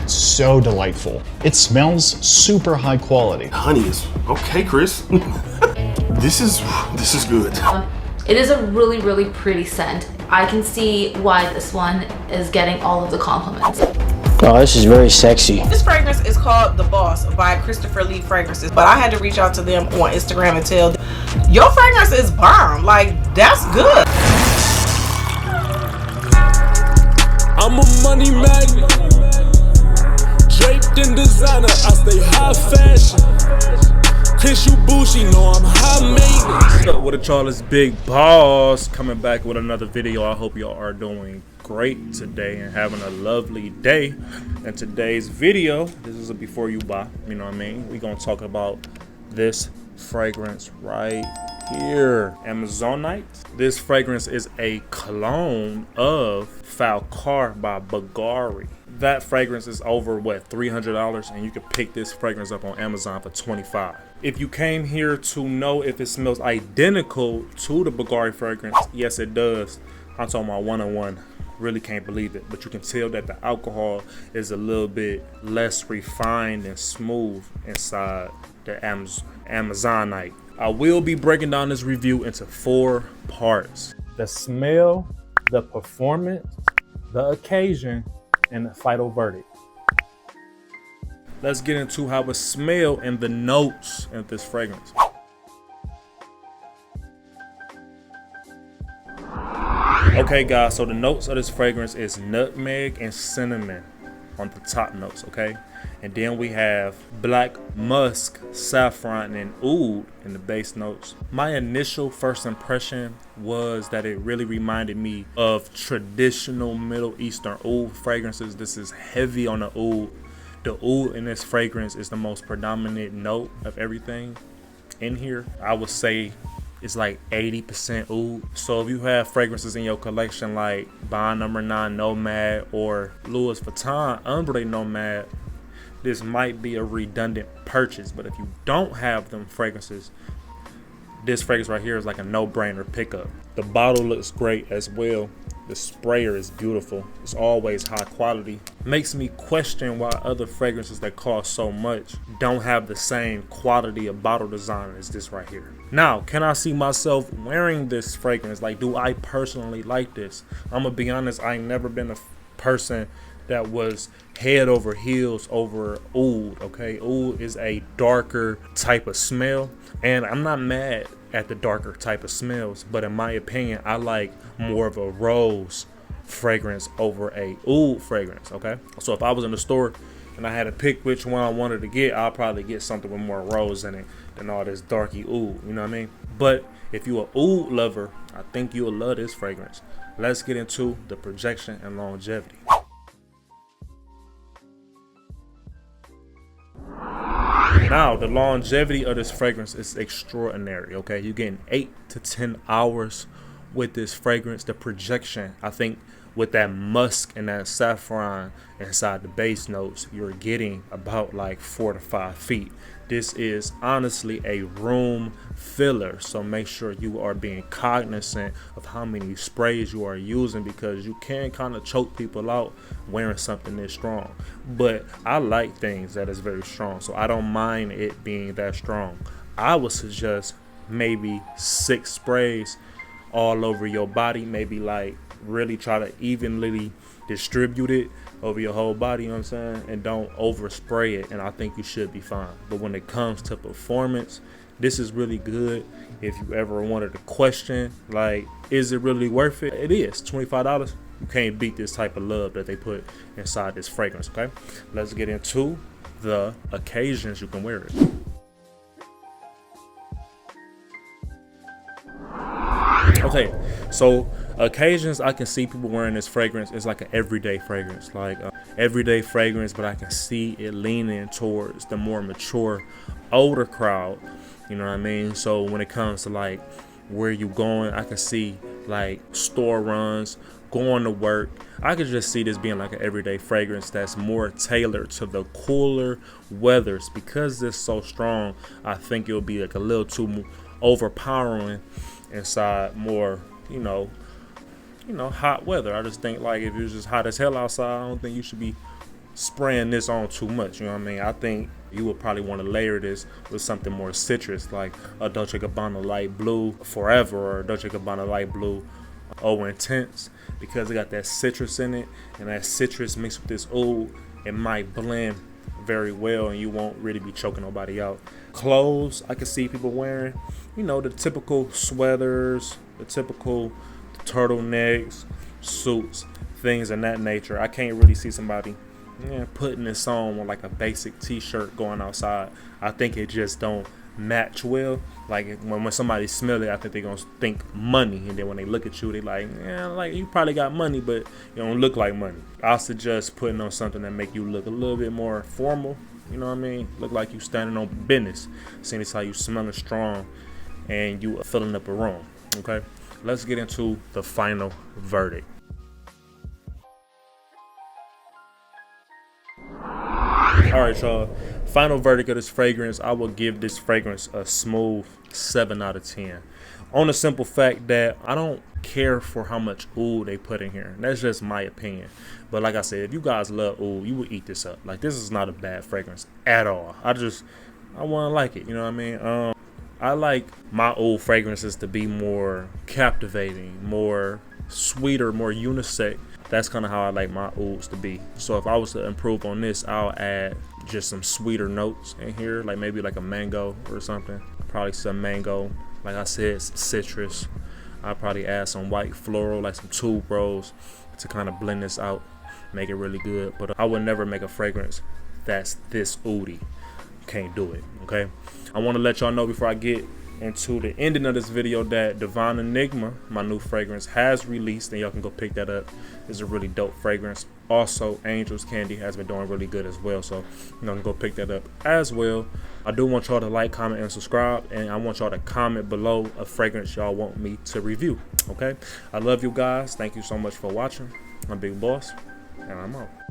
It's so delightful. It smells super high quality. Honey is okay, Chris. This is good. It is a really, really pretty scent. I can see why this one is getting all of the compliments. Oh, this is very sexy. This fragrance is called The Boss by Christopher Lee Fragrances, but I had to reach out to them on Instagram and tell them, your fragrance is bomb. Like, that's good. I'm a money magnet, draped in designer. I stay high fashion. Tissue bougie, know I'm high maintenance. What's up with it, y'all? It's Big Boss coming back with another video. I hope y'all are doing great today and having a lovely day. In today's video, this is a before you buy, you know what I mean? We're gonna talk about this fragrance right here, Amazonite. This fragrance is a clone of Falcar by Bulgari. That fragrance is over what, $300, and you can pick this fragrance up on Amazon for $25. If you came here to know if it smells identical to the Bulgari fragrance, yes it does. I'm talking about one-on-one. Really can't believe it, but you can tell that the alcohol is a little bit less refined and smooth inside the Amazonite. I will be breaking down this review into 4 parts: the smell, the performance, the occasion, and the final verdict. Let's get into how it smells and the notes of this fragrance. Okay guys, so the notes of this fragrance is nutmeg and cinnamon on the top notes, okay? And then we have black musk, saffron, and oud in the base notes. My initial first impression was that it really reminded me of traditional Middle Eastern oud fragrances. This is heavy on the oud. The oud in this fragrance is the most predominant note of everything in here. I would say it's like 80% oud. So if you have fragrances in your collection like Bond No. 9 Nomad or Louis Vuitton Ombre Nomad, this might be a redundant purchase. But if you don't have them fragrances, this fragrance right here is like a no-brainer pickup. The bottle looks great as well. The sprayer is beautiful. It's always high quality. Makes me question why other fragrances that cost so much don't have the same quality of bottle design as this right here. Now, can I see myself wearing this fragrance? Like, do I personally like this? I'm gonna be honest, I ain't never been a person that was head over heels over oud, okay? Oud is a darker type of smell, and I'm not mad at the darker type of smells, but in my opinion, I like more of a rose fragrance over a oud fragrance, okay? So if I was in the store and I had to pick which one I wanted to get, I'll probably get something with more rose in it than all this darky oud, you know what I mean? But if you're an oud lover, I think you'll love this fragrance. Let's get into the projection and longevity. Now, the longevity of this fragrance is extraordinary, okay? You're getting 8 to 10 hours with this fragrance. The projection, I think with that musk and that saffron inside the base notes, you're getting about like 4 to 5 feet. This is honestly a room filler, so make sure you are being cognizant of how many sprays you are using, because you can kind of choke people out wearing something this strong. But I like things that is very strong, so I don't mind it being that strong. I would suggest maybe 6 sprays all over your body, maybe like really try to evenly distribute it over your whole body, you know what I'm saying, and don't overspray it, and I think you should be fine. But when it comes to performance, this is really good. If you ever wanted to question, like, is it really worth it? It is. $25. You can't beat this type of love that they put inside this fragrance, okay? Let's get into the occasions you can wear it. Okay, so occasions I can see people wearing this fragrance. It's like an everyday fragrance, like everyday fragrance, but I can see it leaning towards the more mature, older crowd, you know what I mean? So when it comes to like where you going, I can see like store runs, going to work. I could just see this being like an everyday fragrance that's more tailored to the cooler weathers. Because it's so strong, I think it'll be like a little too overpowering inside more, you know, hot weather. I just think like if it was just hot as hell outside, I don't think you should be spraying this on too much, you know what I mean? I think you would probably want to layer this with something more citrus, like a Dolce & Gabbana Light Blue Forever or Dolce & Gabbana Light Blue Oh Intense, because it got that citrus in it, and that citrus mixed with this oud, it might blend very well and you won't really be choking nobody out. Clothes, I can see people wearing, you know, the typical sweaters, the typical turtlenecks, suits, things of that nature. I can't really see somebody putting this on with like a basic t-shirt going outside. I think it just don't match well. Like when somebody smell it, I think they're gonna think money, and then when they look at you, they like, yeah, like you probably got money, but you don't look like money. I suggest putting on something that make you look a little bit more formal, you know what I mean? Look like you standing on business, seeing as how you smelling strong and you filling up a room. Okay, let's get into the final verdict. All right, y'all. Final verdict of this fragrance, I will give this fragrance a smooth 7 out of 10. On the simple fact that I don't care for how much oud they put in here. That's just my opinion. But like I said, if you guys love oud, you would eat this up. Like, this is not a bad fragrance at all. I want to like it, you know what I mean? I like my oud fragrances to be more captivating, more sweeter, more unisex. That's kind of how I like my ouds to be. So if I was to improve on this, I'll add just some sweeter notes in here, like maybe like a mango or something. Probably some mango, like I said, some citrus. I'll probably add some white floral, like some tuberose, to kind of blend this out, make it really good. But I would never make a fragrance that's this oudy. Can't do it, okay? I want to let y'all know before I get into the ending of this video that Divine Enigma, my new fragrance, has released, and y'all can go pick that up. It's a really dope fragrance. Also, Angel's Candy has been doing really good as well, so you can go pick that up as well. I do want y'all to like, comment, and subscribe, and I want y'all to comment below a fragrance y'all want me to review, okay? I love you guys. Thank you so much for watching. I'm Big Boss, and I'm out.